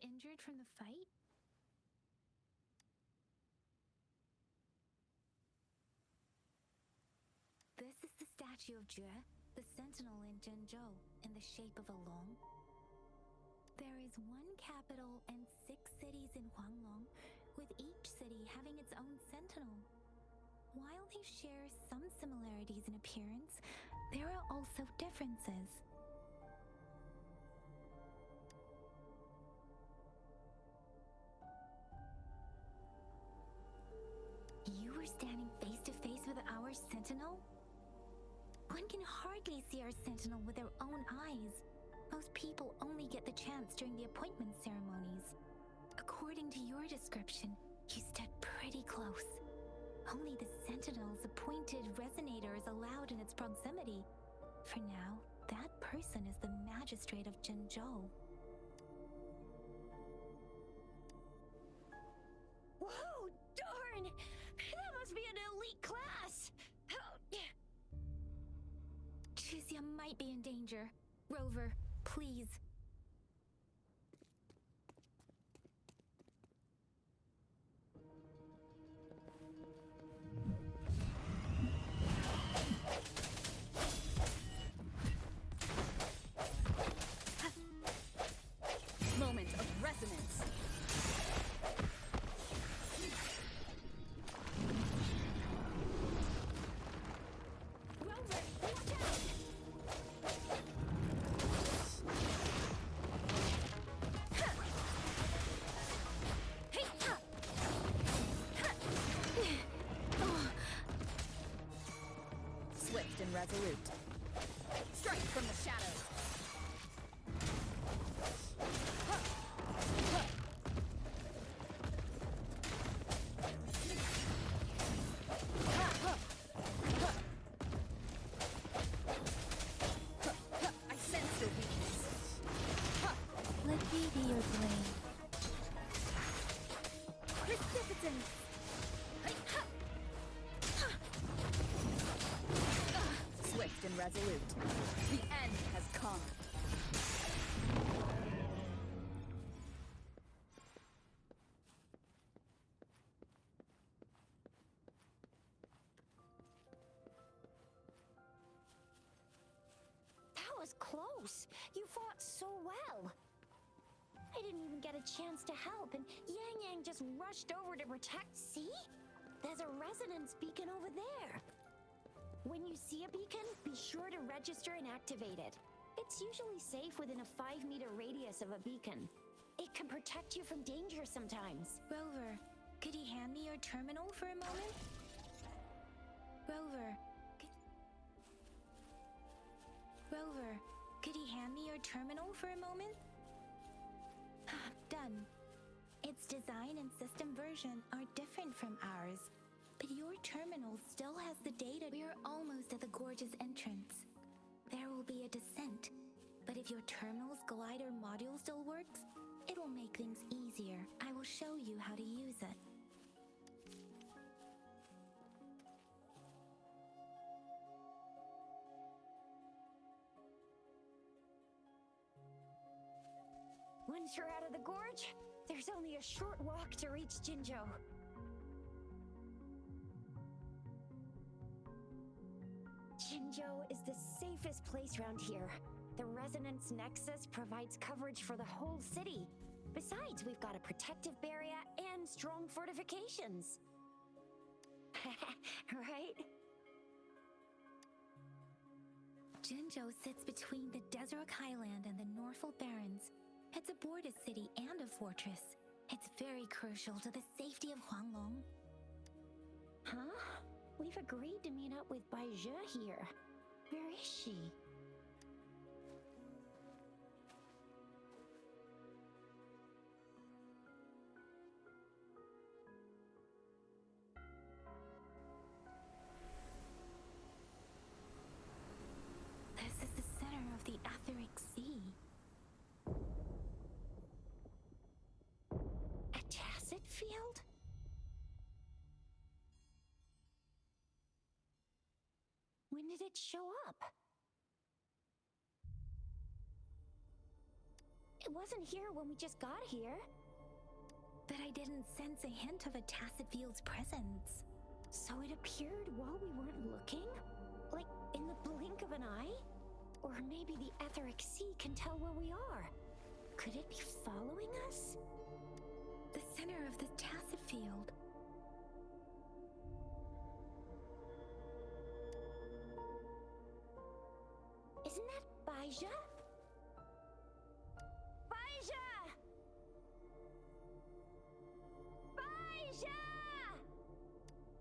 injured from the fight? This is the statue of Jue, the sentinel in Zhenzhou, in the shape of a long. There is one capital and 6 cities in Huanglong, with each city having its own sentinel. While they share some similarities in appearance, there are also differences. You were standing face to face with our sentinel? One can hardly see our sentinel with their own eyes. Most people only get the chance during the appointment ceremonies. According to your description, you stood pretty close. Only the sentinel's appointed resonator is allowed in its proximity. For now, that person is the magistrate of Zhenzhou. Whoa, darn! That must be an elite class! Chuzia might be in danger. Rover, please. Moment of resonance. Rover, watch out! Hey, Swift and resolute. Strike from the shadows. I sense your weakness. Let me be your blade. Precipitant! Swift and resolute. The end has come. That was close. You fought so well. I didn't even get a chance to help, and Yang Yang just rushed over to protect. See? There's a resonance beacon over there. When you see a beacon, be sure to register and activate it. It's usually safe within a 5-meter radius of a beacon. It can protect you from danger sometimes. Rover, could you hand me your terminal for a moment? Rover, could you hand me your terminal for a moment? Done. Its design and system version are different from ours, but your terminal still has the data. We are almost at the gorge's entrance. There will be a descent, but if your terminal's glider module still works, it will make things easier. I will show you how to use it. Once you're out of the gorge, there's only a short walk to reach Jinzhou. Jinzhou is the safest place around here. The Resonance Nexus provides coverage for the whole city. Besides, we've got a protective barrier and strong fortifications. Right? Jinzhou sits between the Desert Highland and the Norfolk Barrens. It's a border city and a fortress. It's very crucial to the safety of Huanglong. Huh? We've agreed to meet up with Bai Zhe here. Where is she? This is the center of the Etheric Sea. A tacit field? When did it show up? It wasn't here when we just got here. But I didn't sense a hint of a tacit field's presence. So it appeared while we weren't looking? Like in the blink of an eye? Or maybe the etheric sea can tell where we are. Could it be following us? The center of the tacit field. Isn't that Baija? Baija! Baija!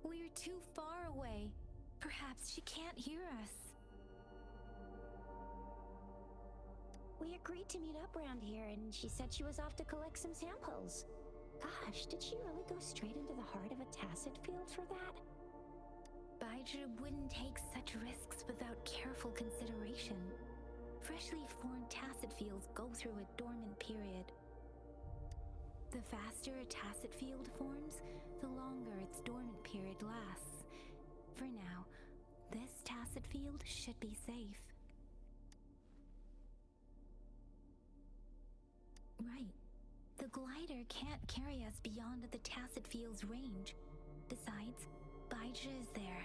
We're too far away. Perhaps she can't hear us. We agreed to meet up around here, and she said she was off to collect some samples. Gosh, did she really go straight into the heart of a tacit field for that? Baija wouldn't take such risks without careful consideration. Freshly formed tacit fields go through a dormant period. The faster a tacit field forms, the longer its dormant period lasts. For now, this tacit field should be safe. Right. The glider can't carry us beyond the tacit field's range. Besides, Baija is there.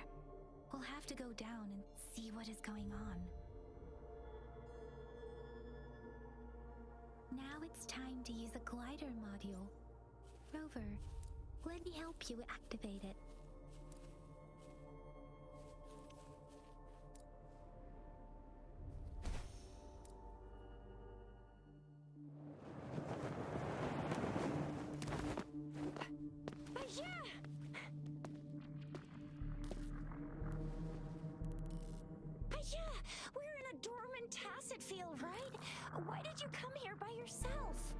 We'll have to go down and see what is going on. Now it's time to use a glider module. Rover, let me help you activate it. We're in a dormant tacit field, right? Why did you come here by yourself?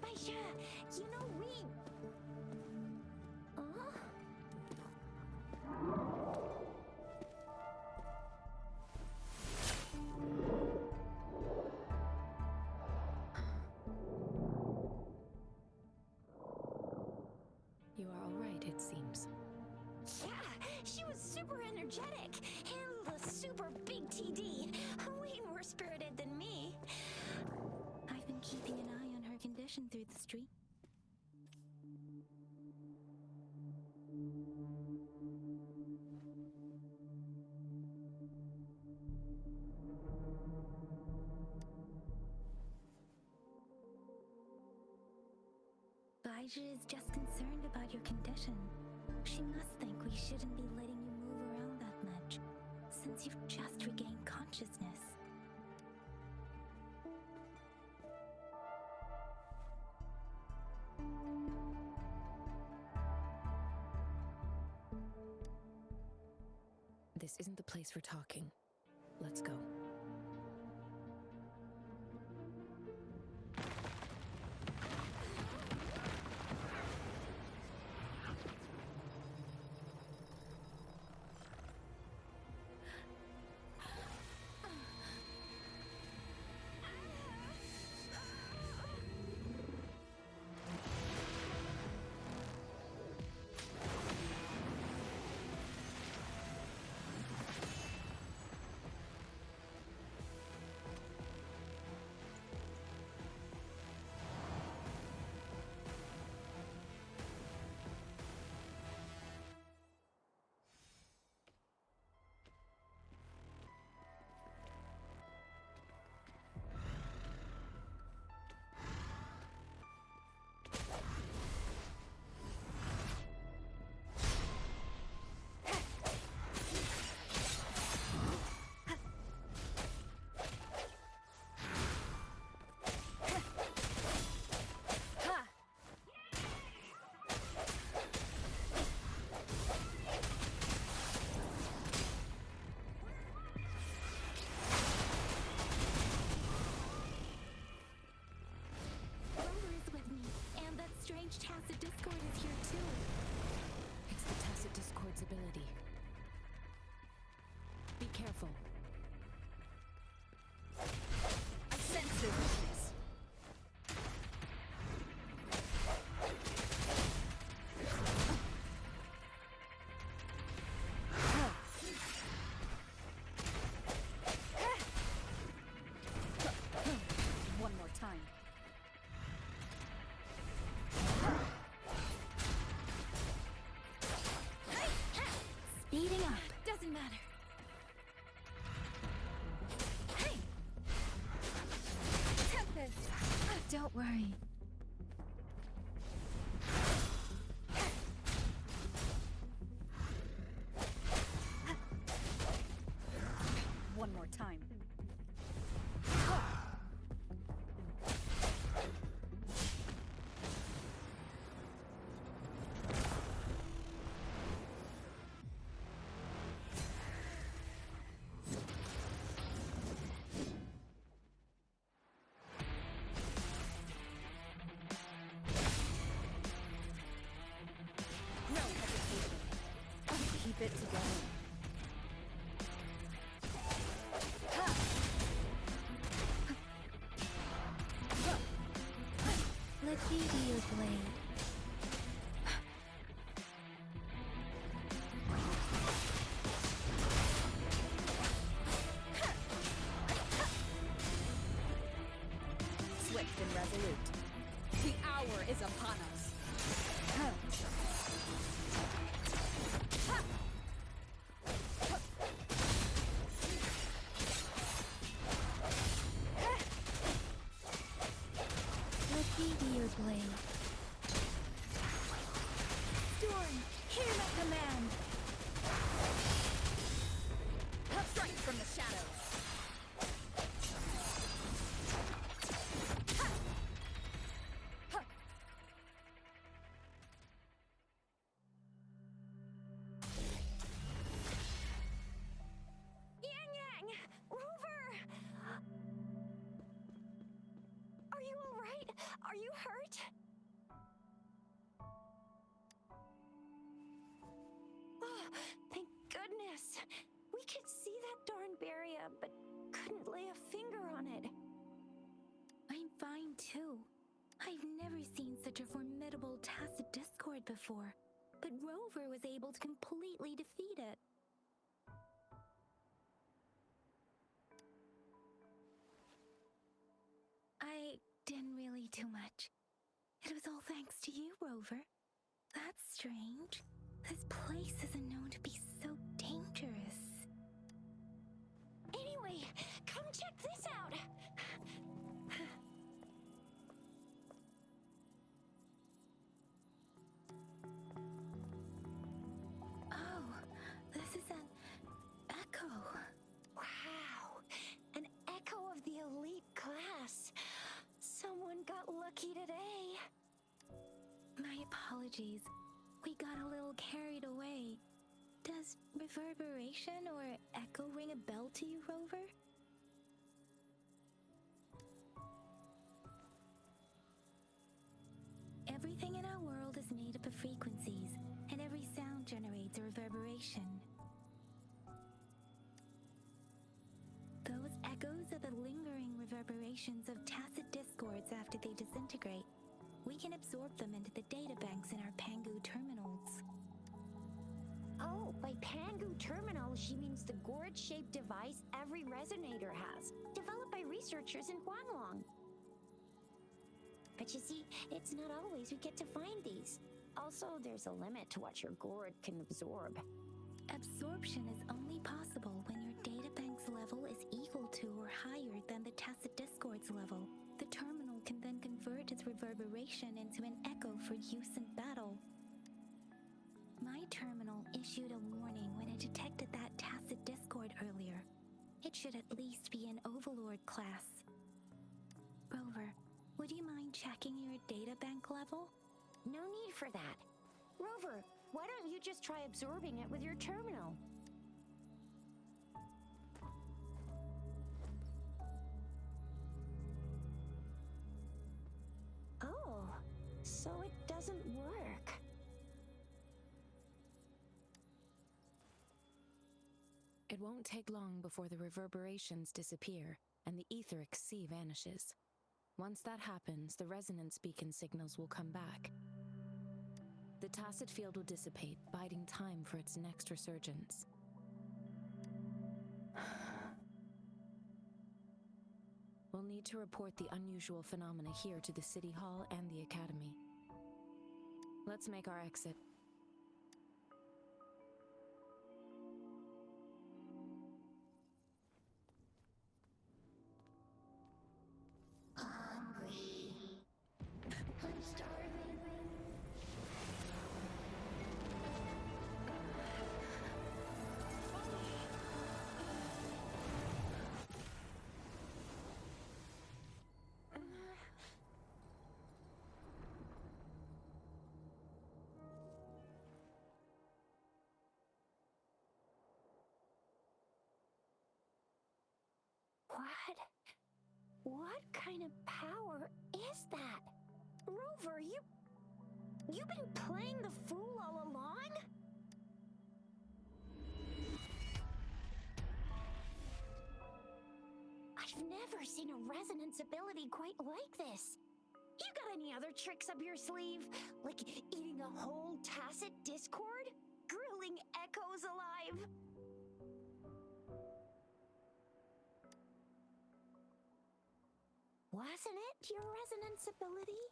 Baija, you know we... Huh? You are all right, it seems. Yeah, she was super energetic and a super big TD. Way more spirited than me. I've been keeping an eye on her condition through the street. Baija is just concerned about your condition. She must think we shouldn't be letting you move around that much, since you've just regained consciousness. This isn't the place for talking. Let's go. Tacit Discord is here too. It's the Tacit Discord's ability. Be careful. I sense their weakness. Meteor blade. Swift and resolute. The hour is upon us. Meteor blade. Storm, hear my command. Strike from the shadows. Yang Yang! Rover! Are you alright? Are you hurt? Oh, thank goodness. We could see that darn barrier, but couldn't lay a finger on it. I'm fine too. I've never seen such a formidable tacit discord before, but Rover was able to completely defeat it. I didn't really do much. It was all thanks to you, Rover. That's strange. This place isn't known to be so dangerous. Anyway, come check this out. Oh, this is an echo. Wow, an echo of the elite class. Someone got lucky today. My apologies. We got a little carried away. Does reverberation or echo ring a bell to you, Rover? Everything in our world is made up of frequencies, and every sound generates a reverberation. Those echoes are the lingering reverberations of tacit discords after they disintegrate. We can absorb them into the databanks in our Pangu terminals. Oh, by Pangu Terminal, she means the gourd-shaped device every resonator has, developed by researchers in Guanlong. But you see, it's not always we get to find these. Also, there's a limit to what your gourd can absorb. Absorption is only possible when your databank's level is equal to or higher than the tacit discord's level. The terminal can then convert its reverberation into an echo for use in battle. My terminal issued a warning when it detected that tacit discord earlier. It should at least be an Overlord class. Rover, would you mind checking your databank level? No need for that. Rover, why don't you just try absorbing it with your terminal? Oh, so it doesn't work. It won't take long before the reverberations disappear and the etheric sea vanishes. Once that happens, the resonance beacon signals will come back. The tacit field will dissipate, biding time for its next resurgence. We'll need to report the unusual phenomena here to the City Hall and the Academy. Let's make our exit. What kind of power is that? Rover, you've been playing the fool all along? I've never seen a resonance ability quite like this. You got any other tricks up your sleeve? Like eating a whole tacit discord? Grilling echoes alive? Wasn't it your resonance ability?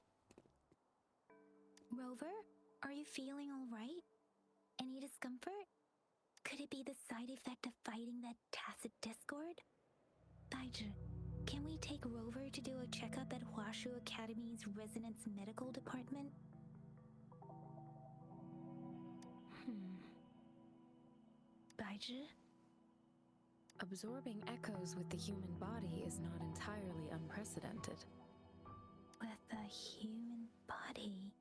Rover, are you feeling all right? Any discomfort? Could it be the side effect of fighting that tacit discord? Baiju, can we take Rover to do a checkup at Huashu Academy's Resonance Medical Department? Baiju? Absorbing echoes with the human body is not entirely unprecedented. With a human body?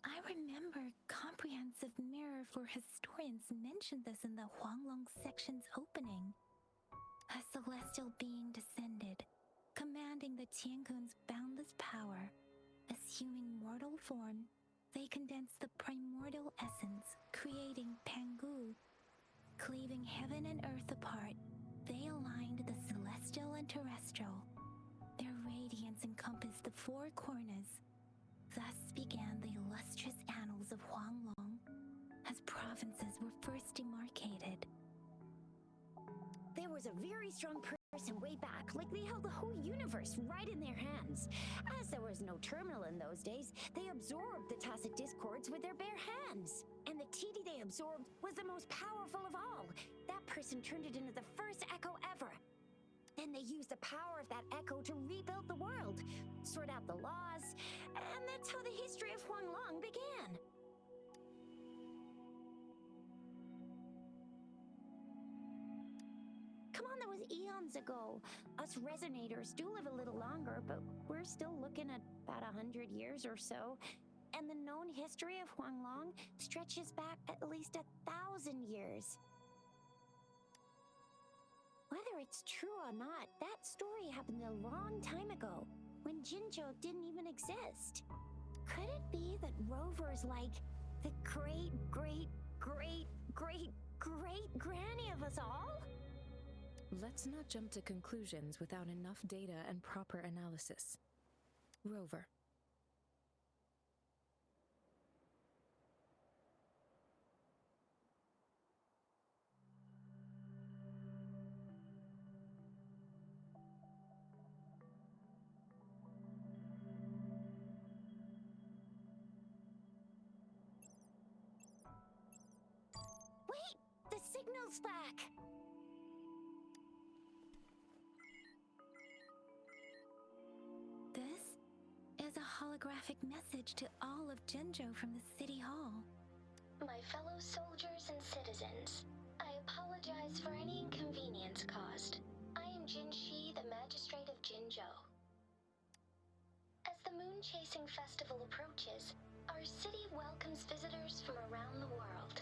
I remember Comprehensive Mirror for Historians mentioned this in the Huanglong section's opening. A celestial being descended, commanding the Tiankun's boundless power. Assuming mortal form, they condensed the primordial essence, creating Pangu. Cleaving heaven and earth apart, they aligned the celestial and terrestrial. Their radiance encompassed the four corners. Thus began the illustrious annals of Huanglong, as provinces were first demarcated. There was a very strong person way back, like they held the whole universe right in their hands. As there was no terminal in those days, they absorbed the tacit discords with their bare hands. And the TD they absorbed was the most powerful of all. That person turned it into the first echo ever. Then they used the power of that echo to rebuild the world, sort out the laws, and that's how the history of Huanglong began. Come on, that was eons ago. Us resonators do live a little longer, but we're still looking at about 100 years or so. And the known history of Huanglong stretches back at least 1,000 years. Whether it's true or not, that story happened a long time ago, when Jinzhou didn't even exist. Could it be that Rover's like the great, great, great, great, great granny of us all? Let's not jump to conclusions without enough data and proper analysis. Rover. Wait! The signal's back! This is a holographic message to all of Jinzhou from the City Hall. My fellow soldiers and citizens, I apologize for any inconvenience caused. I am Jin Shi, the Magistrate of Jinzhou. As the Moon-Chasing Festival approaches, our city welcomes visitors from around the world.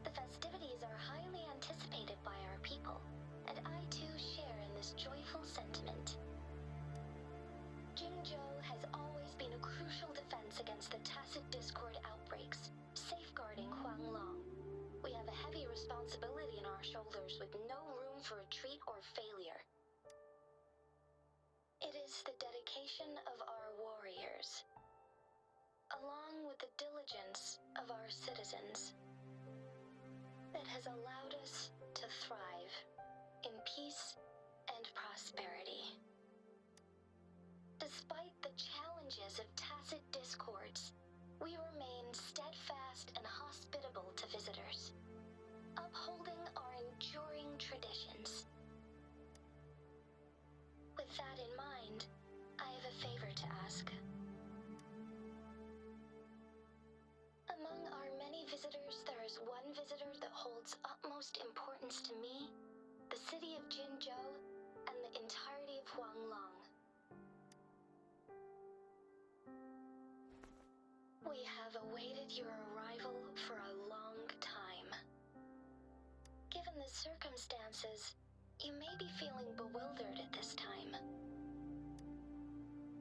The festivities are highly anticipated by our people, and I too share in this joyful sentiment. Jinzhou has always been a crucial defense against the tacit discord outbreaks, safeguarding Huanglong. We have a heavy responsibility on our shoulders with no room for retreat or failure. It is the dedication of our warriors, along with the diligence of our citizens, that has allowed us to thrive in peace and prosperity. Despite the challenges of tacit discords, we remain steadfast and hospitable to visitors, upholding our enduring traditions. With that in mind, I have a favor to ask. Among our many visitors, there is one visitor that holds utmost importance to me, the city of Jinzhou, and the entirety of Huanglong. We have awaited your arrival for a long time. Given the circumstances, you may be feeling bewildered at this time.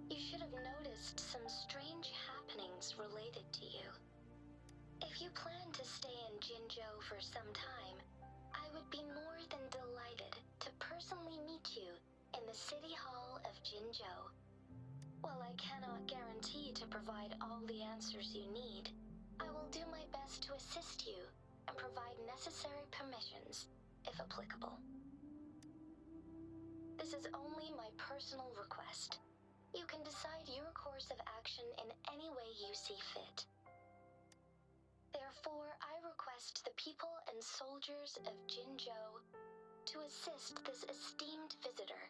You should have noticed some strange happenings related to you. If you plan to stay in Jinzhou for some time, I would be more than delighted to personally meet you in the City Hall of Jinzhou. While I cannot guarantee to provide all the answers you need, I will do my best to assist you and provide necessary permissions, if applicable. This is only my personal request. You can decide your course of action in any way you see fit. Therefore, I request the people and soldiers of Jinzhou to assist this esteemed visitor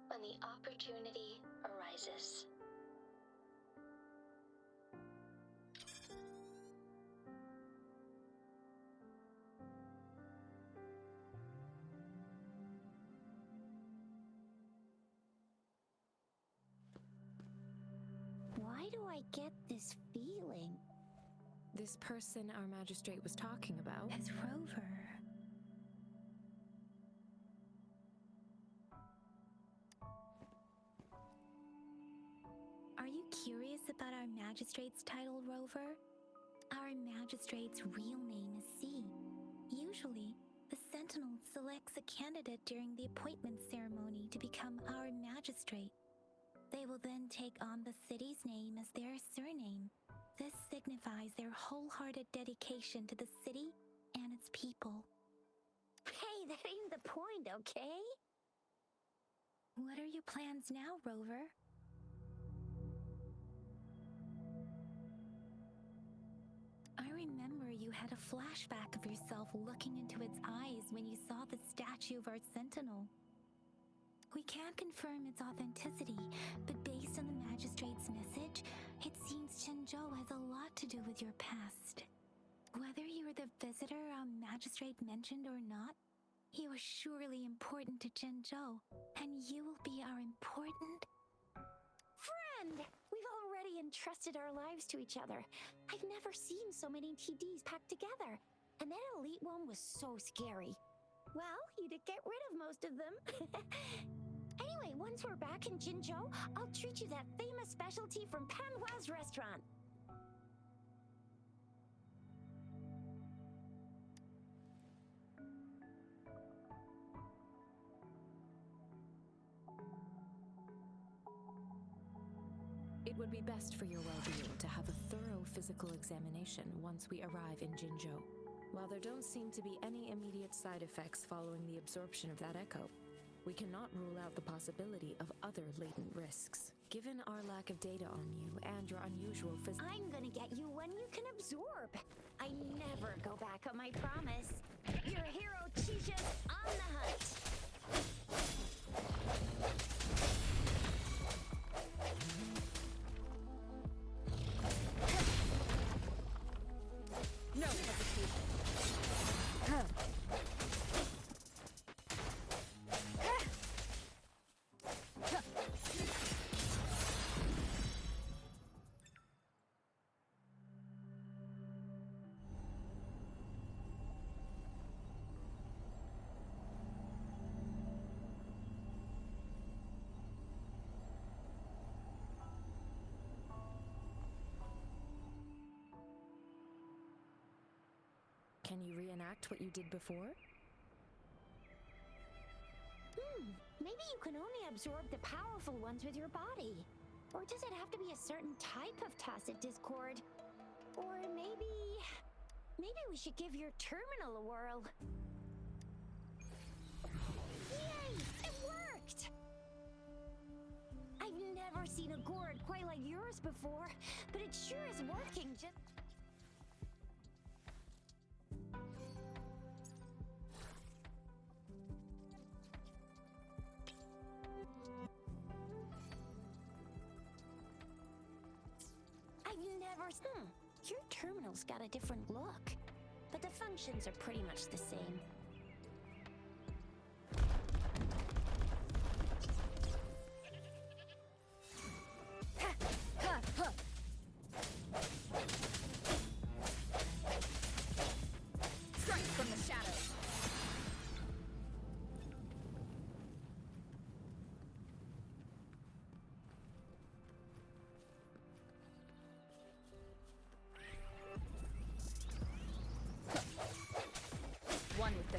when the opportunity arises. Why do I get this feeling? This person our magistrate was talking about. As Rover. Are you curious about our magistrate's title, Rover? Our magistrate's real name is C. Usually, the Sentinel selects a candidate during the appointment ceremony to become our magistrate. They will then take on the city's name as their surname. This signifies their wholehearted dedication to the city and its people. Hey, that ain't the point, okay? What are your plans now, Rover? I remember you had a flashback of yourself looking into its eyes when you saw the statue of our Sentinel. We can't confirm its authenticity, but based on the magistrate's message, it seems Jinzhou has a lot to do with your past. Whether you were the visitor our magistrate mentioned or not, you are surely important to Jinzhou, and you will be our important... Friend! We've already entrusted our lives to each other. I've never seen so many TDs packed together. And that elite one was so scary. Well, you did get rid of most of them. Anyway, once we're back in Jinzhou, I'll treat you that famous specialty from Panhua's restaurant. It would be best for your well-being to have a thorough physical examination once we arrive in Jinzhou. While there don't seem to be any immediate side effects following the absorption of that echo, we cannot rule out the possibility of other latent risks. Given our lack of data on you and your unusual I'm gonna get you one you can absorb. I never go back on my promise. Your hero Chisha's on the hunt. No hesitation. Can you reenact what you did before? Maybe you can only absorb the powerful ones with your body. Or does it have to be a certain type of tacit discord? Or maybe we should give your terminal a whirl. Yay! It worked! I've never seen a gourd quite like yours before, but it sure is working just... Your terminal's got a different look, but the functions are pretty much the same. Strike from the shadows! One with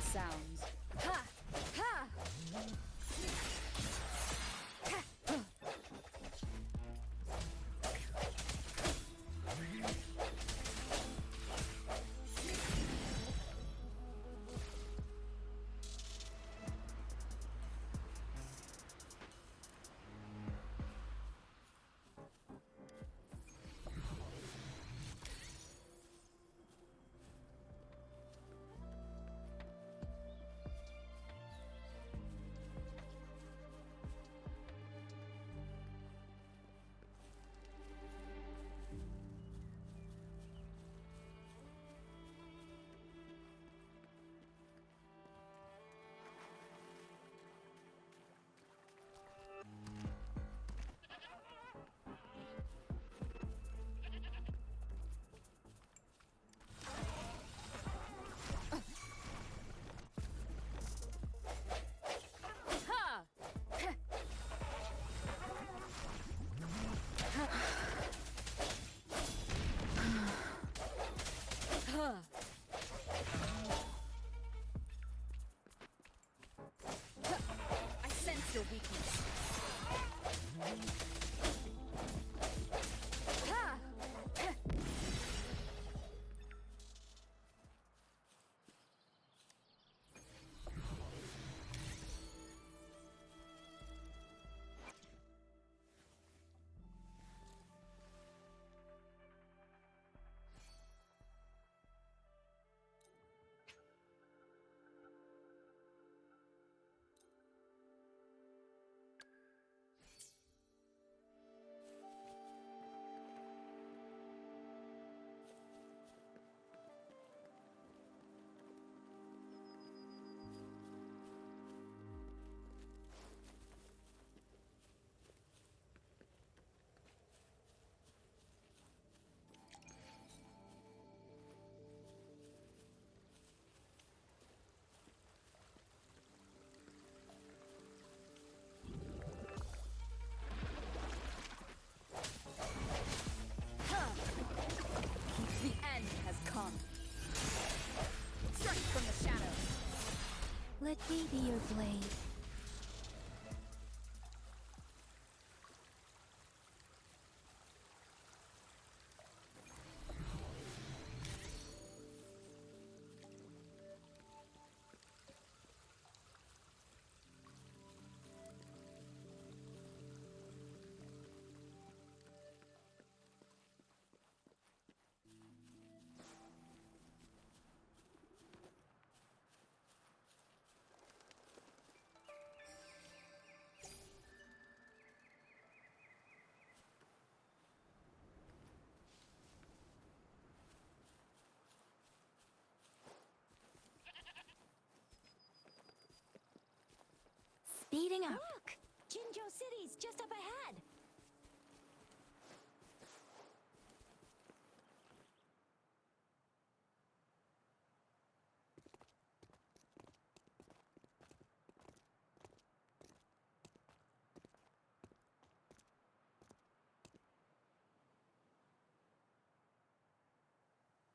Speeding up. Look! Jinzhou City's just up ahead.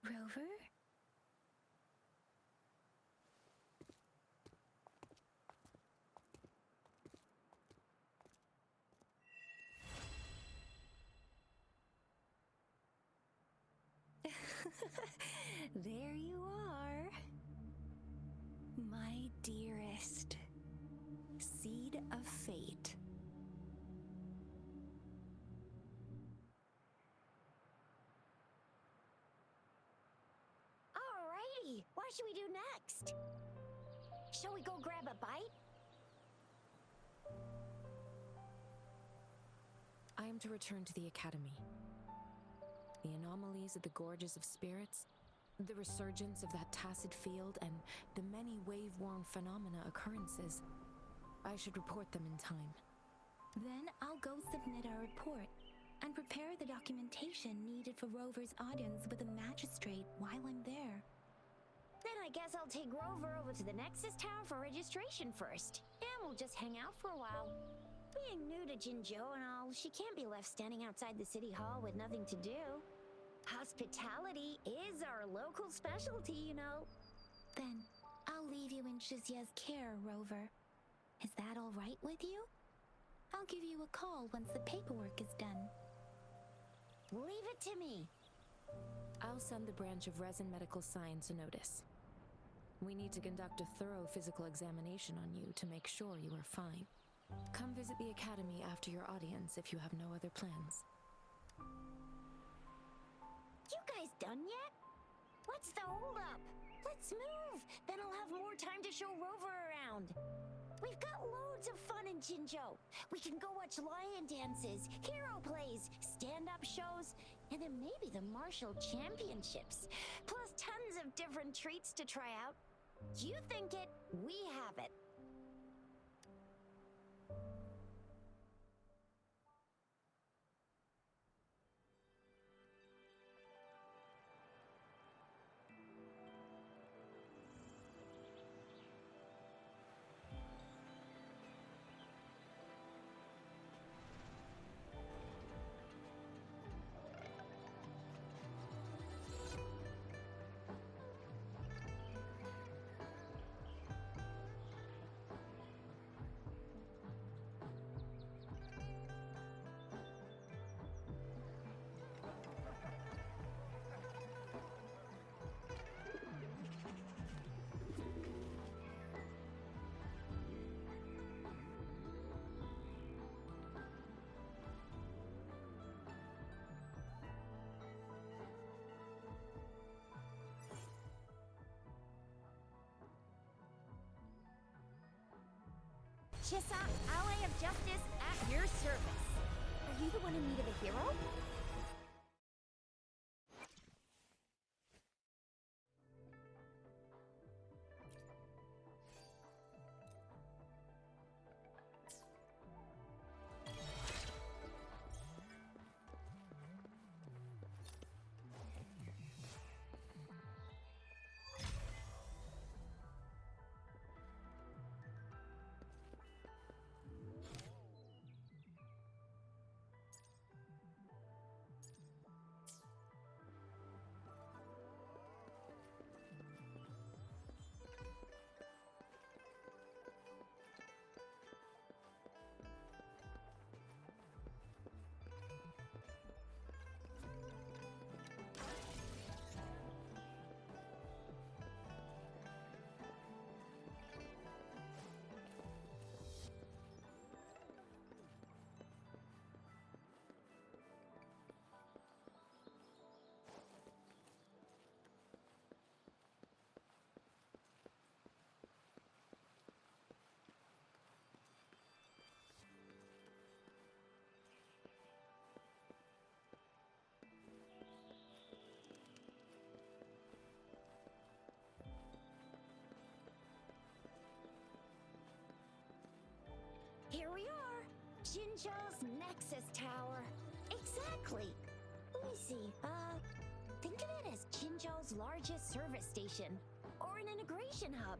Rover? There you are. My dearest. Seed of fate. Alrighty, what should we do next? Shall we go grab a bite? I am to return to the Academy. The anomalies of the Gorges of Spirits, the resurgence of that tacit field, and the many wave-worn phenomena occurrences. I should report them in time. Then I'll go submit our report and prepare the documentation needed for Rover's audience with the magistrate while I'm there. Then I guess I'll take Rover over to the Nexus Tower for registration first. And we'll just hang out for a while. Being new to Jinzhou and all, she can't be left standing outside the city hall with nothing to do. Hospitality is our local specialty, you know. Then I'll leave you in Shizia's care, Rover. Is that all right with you? I'll give you a call once the paperwork is done. Leave it to me. I'll send the branch of Resin Medical Science a notice. We need to conduct a thorough physical examination on you to make sure you are fine. Come visit the Academy after your audience if you have no other plans. You guys done yet? What's the holdup? Let's move! Then I'll have more time to show Rover around. We've got loads of fun in Jinzhou. We can go watch lion dances, hero plays, stand-up shows, and then maybe the martial championships. Plus tons of different treats to try out. You think it, we have it. Chissa, Ally of Justice, at your service. Are you the one in need of a hero? Jinzhou's Nexus Tower. Exactly. Let me see. Think of it as Jinzhou's largest service station, or an integration hub.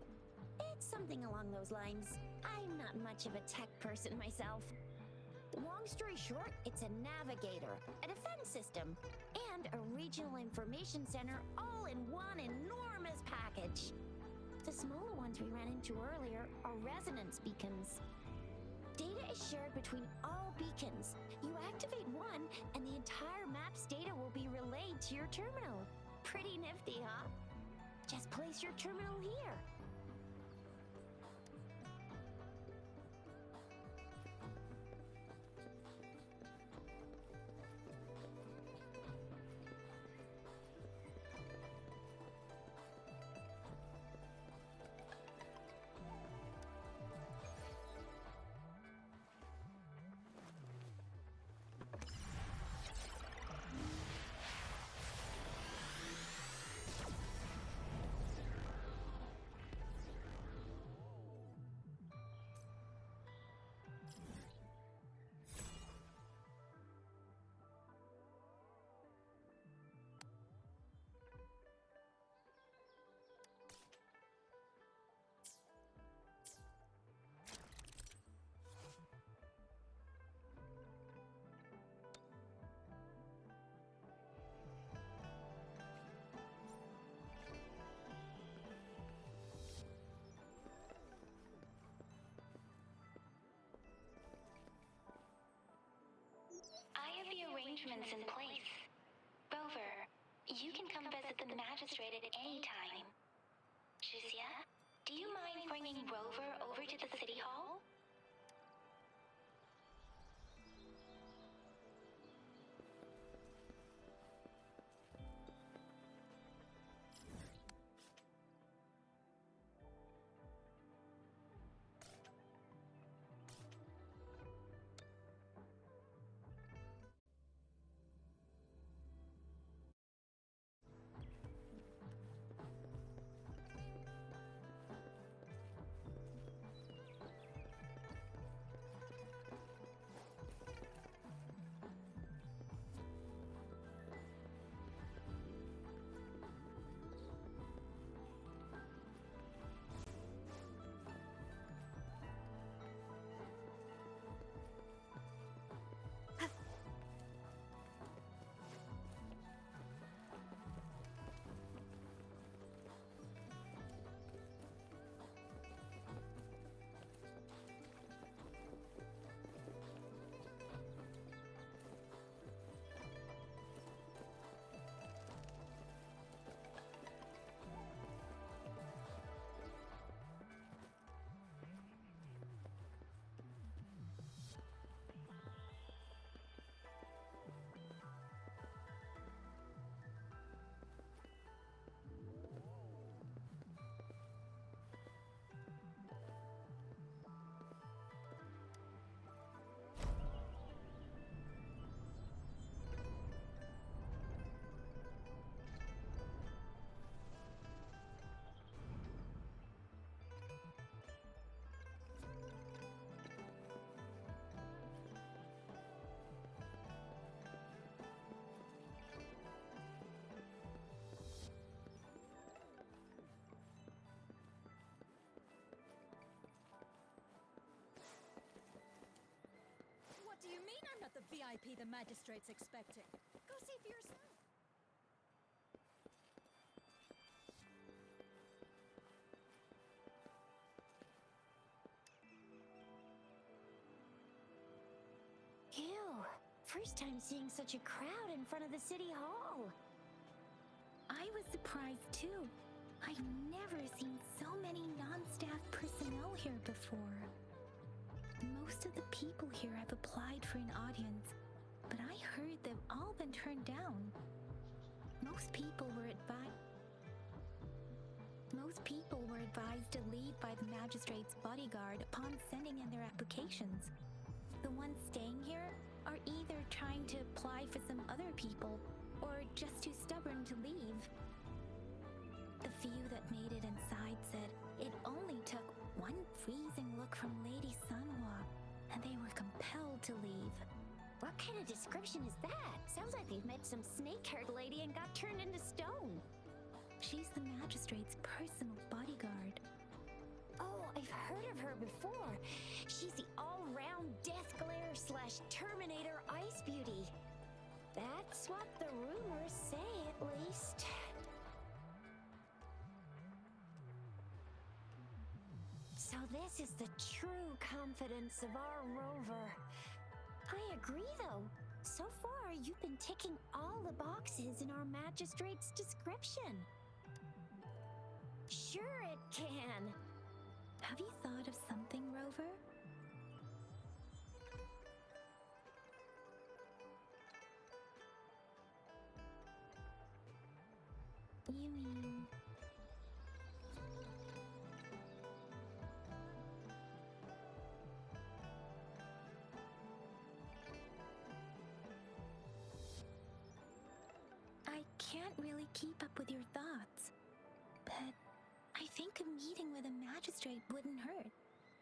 It's something along those lines. I'm not much of a tech person myself. Long story short, it's a navigator, a defense system, and a regional information center all in one enormous package. The smaller ones we ran into earlier are resonance beacons. Data is shared between all beacons. You activate one, and the entire map's data will be relayed to your terminal. Pretty nifty, huh? Just place your terminal here. I have the arrangements in place. Rover, you can come visit the magistrate at any time. Jizia, do you mind bringing Rover over to the city hall? What do you mean I'm not the VIP the magistrate's expecting? Go see for yourself. Ew. First time seeing such a crowd in front of the city hall. I was surprised too. I've never seen so many non-staff personnel here before. Most of the people here have applied for an audience, but I heard they've all been turned down. Most people were advised to leave by the magistrate's bodyguard upon sending in their applications. The ones staying here are either trying to apply for some other people or just too stubborn to leave. The few that made it inside said it only took one freezing look from Lady Sunhua and they were compelled to leave. What kind of description is that? Sounds like you've met some snake-haired lady and got turned into stone. She's the magistrate's personal bodyguard. Oh, I've heard of her before. She's the all-round death glare / Terminator ice beauty. That's what the rumors say, at least. So this is the true confidence of our rover. I agree, though. So far, you've been ticking all the boxes in our magistrate's description. Sure it can. Have you thought of something, Rover? You mean... I can't really keep up with your thoughts, but I think a meeting with a magistrate wouldn't hurt.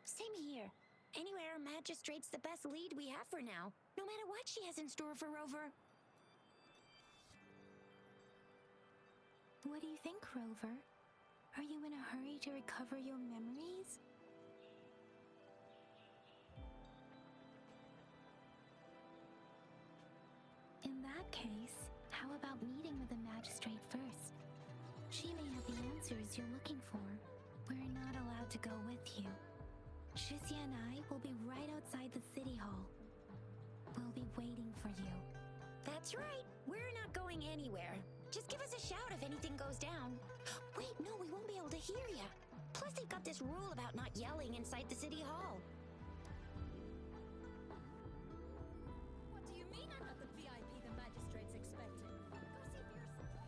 Same here. Anyway, our magistrate's the best lead we have for now, no matter what she has in store for Rover. What do you think, Rover? Are you in a hurry to recover your memories? In that case, how about meeting with the magistrate first? She may have the answers you're looking for. We're not allowed to go with you. Shizia and I will be right outside the city hall. We'll be waiting for you. That's right. We're not going anywhere. Just give us a shout if anything goes down. Wait, no, we won't be able to hear ya. Plus, they've got this rule about not yelling inside the city hall. What do you mean I'm not the VIP the magistrate's expecting? Go see for yourself.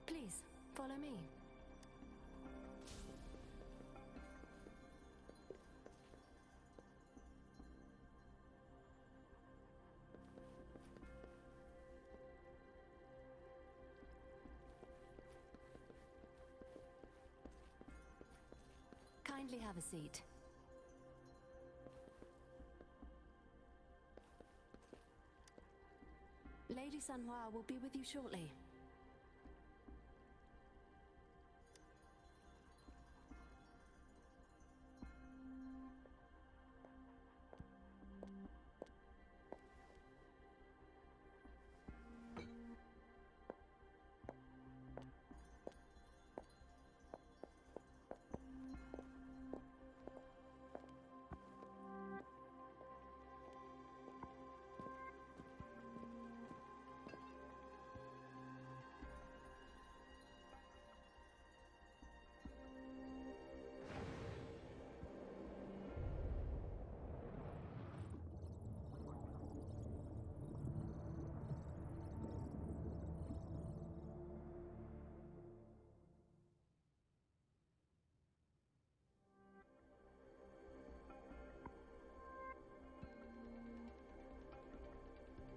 Please, follow me. Kindly have a seat. Lady Sanhua will be with you shortly.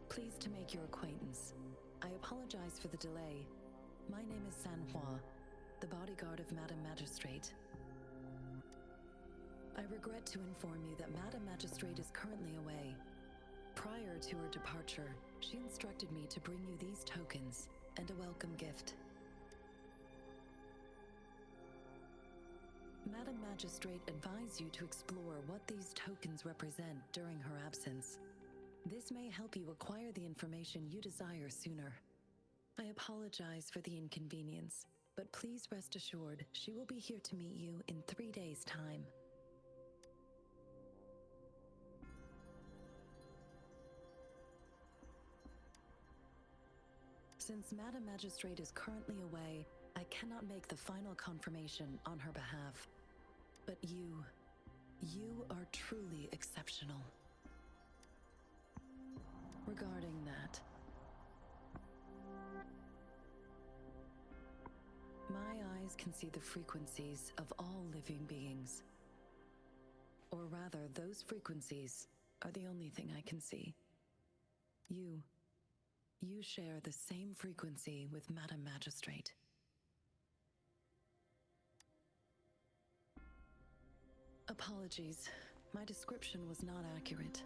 Pleased to make your acquaintance. I apologize for the delay. My name is Sanhua, the bodyguard of Madam Magistrate. I regret to inform you that Madam Magistrate is currently away. Prior to her departure, she instructed me to bring you these tokens and a welcome gift. Madam Magistrate advised you to explore what these tokens represent during her absence. This may help you acquire the information you desire sooner. I apologize for the inconvenience, but please rest assured she will be here to meet you in 3 days' time. Since Madam Magistrate is currently away, I cannot make the final confirmation on her behalf. But you are truly exceptional. Regarding that, my eyes can see the frequencies of all living beings. Or rather, those frequencies are the only thing I can see. You share the same frequency with Madam Magistrate. Apologies, my description was not accurate.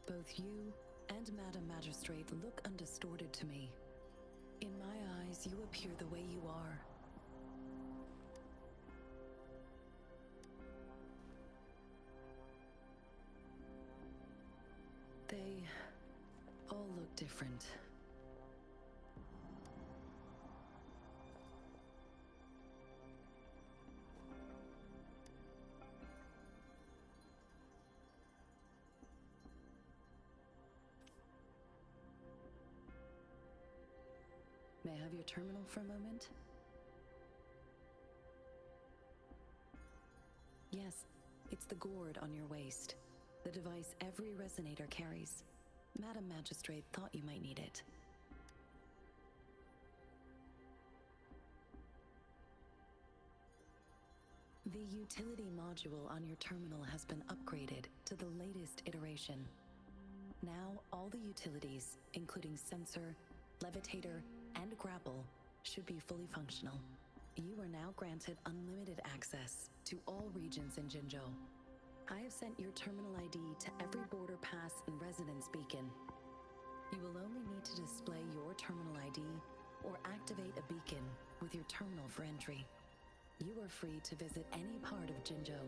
Both you and Madam Magistrate look undistorted to me. In my eyes, you appear the way you are. They all look different. May I have your terminal for a moment? Yes, it's the gourd on your waist. The device every resonator carries. Madam Magistrate thought you might need it. The utility module on your terminal has been upgraded to the latest iteration. Now, all the utilities, including sensor, levitator, and grapple, should be fully functional. You are now granted unlimited access to all regions in Jinzhou. I have sent your terminal ID to every border pass and residence beacon. You will only need to display your terminal ID or activate a beacon with your terminal for entry. You are free to visit any part of Jinzhou.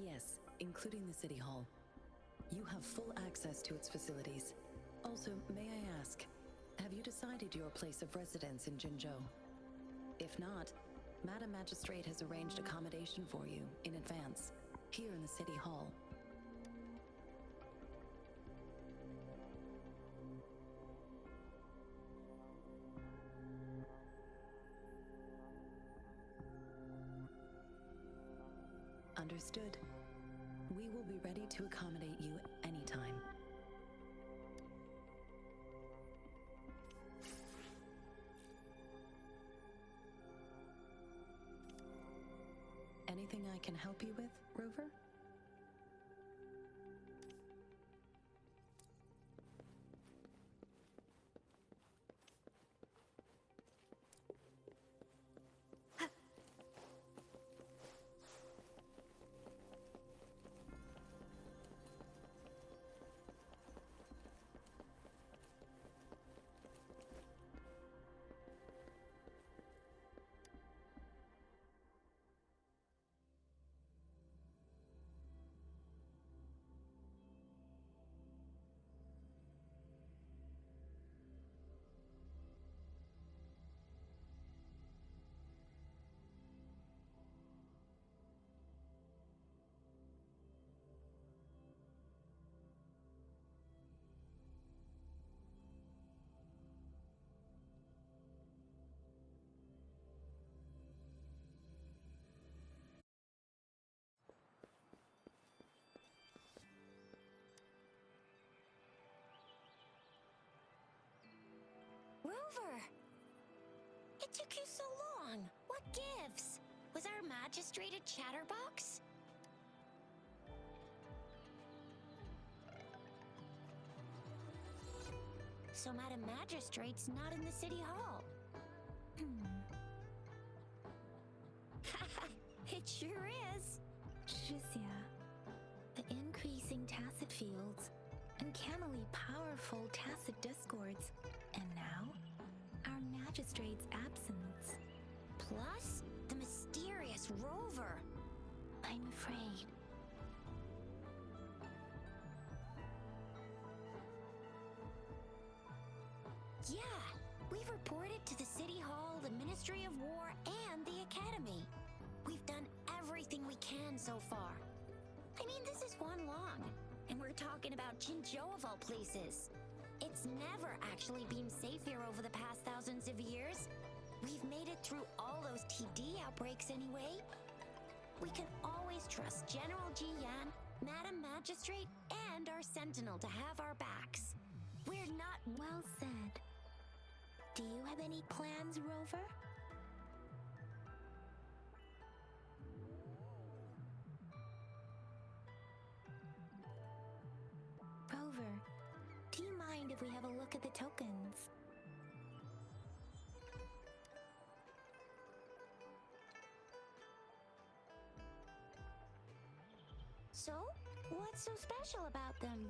Yes, including the City Hall. You have full access to its facilities. Also, may I ask, have you decided your place of residence in Jinzhou? If not, Madam Magistrate has arranged accommodation for you in advance, here in the City Hall. Understood. We will be ready to accommodate you anytime. Anything I can help you with, Rover? Rover! It took you so long. What gives? Was our magistrate a chatterbox? So Madam Magistrate's not in the City Hall. It sure is. Shizia, the increasing tacit fields, uncannily powerful tacit discords, and now, our magistrate's absence. Plus, the mysterious Rover. I'm afraid. Yeah, we've reported to the City Hall, the Ministry of War, and the Academy. We've done everything we can so far. I mean, this is one long, and we're talking about Jinzhou of all places. It's It's never actually been safe here over the past thousands of years. We've made it through all those TD outbreaks anyway. We can always trust General Ji Yan, Madam Magistrate, and our Sentinel to have our backs. We're not... Well said. Do you have any plans, Rover? Rover, do you mind if we have a look at the tokens? So, what's so special about them?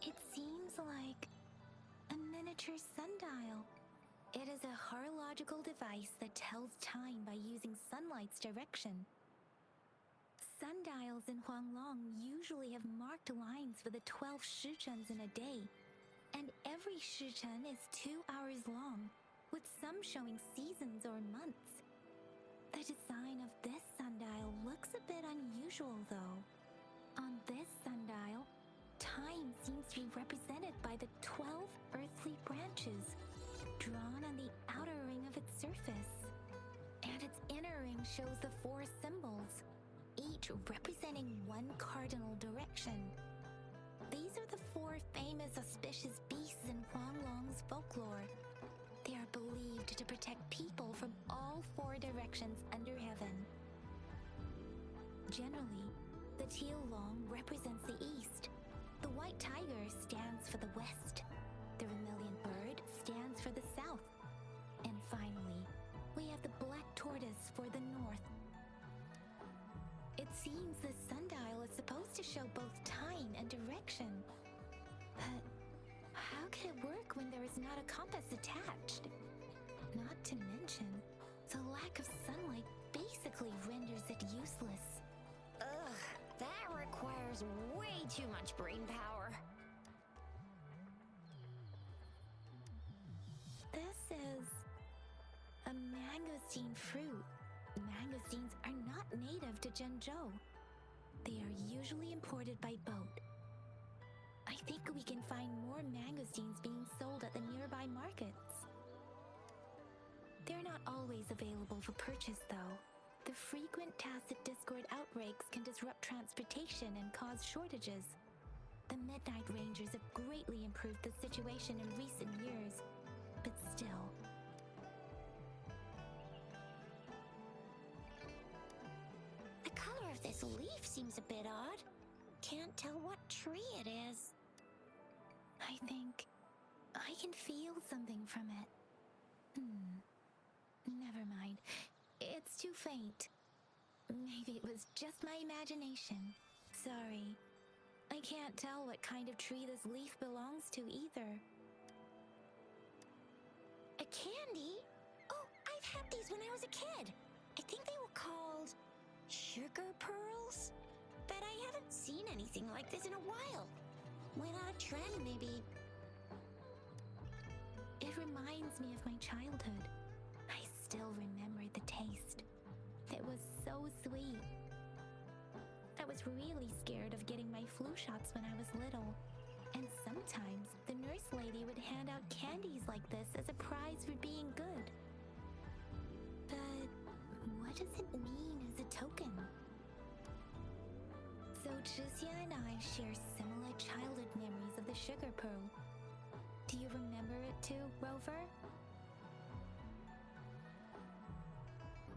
It seems like a miniature sundial. It is a horological device that tells time by using sunlight's direction. Sundials in Huanglong usually have marked lines for the 12 shichens in a day, and every shichen is 2 hours long, with some showing seasons or months. The design of this sundial looks a bit unusual, though. On this sundial, time seems to be represented by the 12 earthly branches, drawn on the outer ring of its surface. And its inner ring shows the 4 symbols, each representing one cardinal direction. These are the 4 famous auspicious beasts in Huanglong's folklore. They are believed to protect people from all 4 directions under heaven. Generally, the teal long represents the east. The white tiger stands for the west. The vermilion bird stands for the south. And finally, we have the black tortoise for the north. It seems the sundial is supposed to show both time and direction. But how can it work when there is not a compass attached? Not to mention, the lack of sunlight basically renders it useless. Ugh, that requires way too much brain power. This is a mangosteen fruit. Mangosteens are not native to Zhengzhou. They are usually imported by boat. I think we can find more mangosteens being sold at the nearby markets. They're not always available for purchase, though. The frequent tacit discord outbreaks can disrupt transportation and cause shortages. The Midnight Rangers have greatly improved the situation in recent years, but still. The color of this leaf seems a bit odd. Can't tell what tree it is. I think I can feel something from it. Never mind. It's too faint. Maybe it was just my imagination. Sorry. I can't tell what kind of tree this leaf belongs to either. A candy? Oh, I've had these when I was a kid. I think they were called sugar pearls. But I haven't seen anything like this in a while. Went out of trend, maybe. It reminds me of my childhood. I still remember the taste. It was so sweet. I was really scared of getting my flu shots when I was little. And sometimes the nurse lady would hand out candies like this as a prize for being good. But what does it mean as a token? So Zhixia and I share similar childhood memories of the sugar pearl. Do you remember it too, Rover?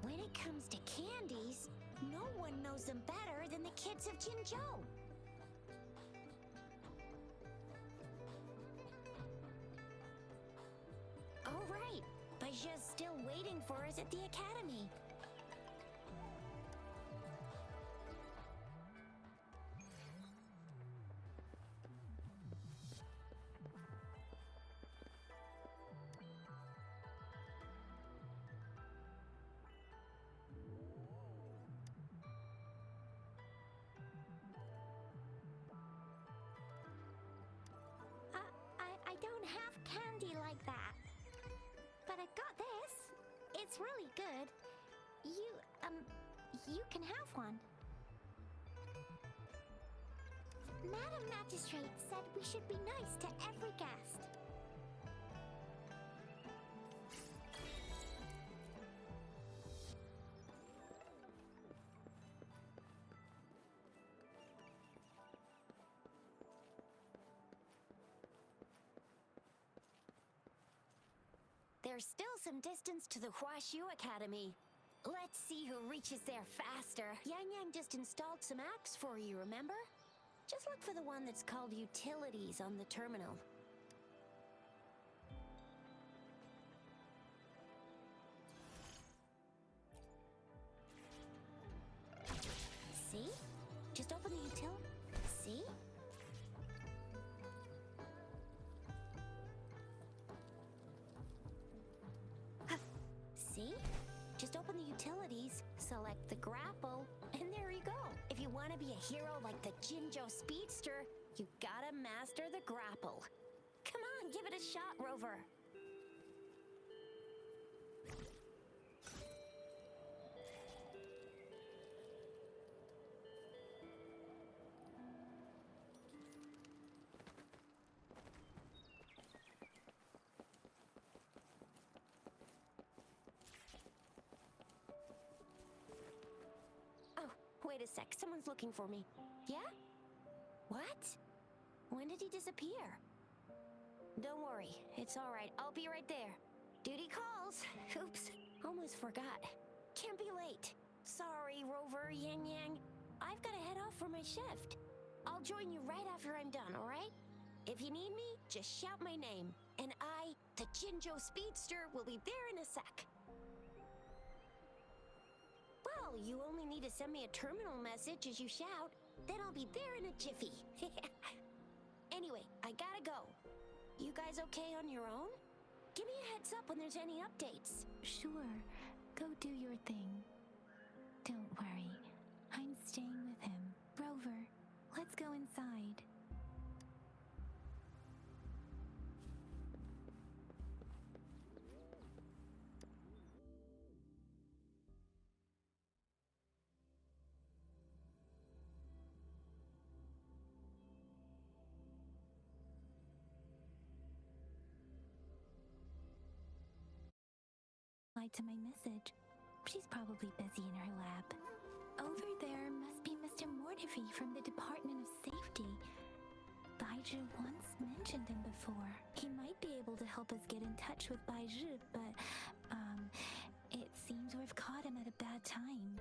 When it comes to candies, no one knows them better than the kids of Jinzhou. Oh, right. Baja's still waiting for us at the academy. I don't have candy like that. But I got this. It's really good. you can have one. Madam Magistrate said we should be nice to every guest. There's still some distance to the Huashu Academy. Let's see who reaches there faster. Yang Yang just installed some apps for you, remember? Just look for the one that's called Utilities on the terminal. See? Just open the util... See? See? Just open the utilities, select the grapple, and there you go. If you want to be a hero like the Jinjo Speedster, you gotta master the grapple. Come on, give it a shot, Rover. Wait a sec, someone's looking for me. Yeah? What? When did he disappear? Don't worry, it's all right. I'll be right there. Duty calls. Oops, almost forgot. Can't be late. Sorry, Rover, Yang Yang. I've got to head off for my shift. I'll join you right after I'm done, all right? If you need me, just shout my name. And I, the Jinjo Speedster, will be there in a sec. Well, you only need to send me a terminal message as you shout. Then I'll be there in a jiffy. Anyway, I gotta go. You guys okay on your own? Give me a heads up when there's any updates. Sure, go do your thing. Don't worry, I'm staying with him. Rover, let's go inside. To my message. She's probably busy in her lab. Over there must be Mr. Mortefi from the Department of Safety. Baizhi once mentioned him before. He might be able to help us get in touch with Baizhi, but, it seems we've caught him at a bad time.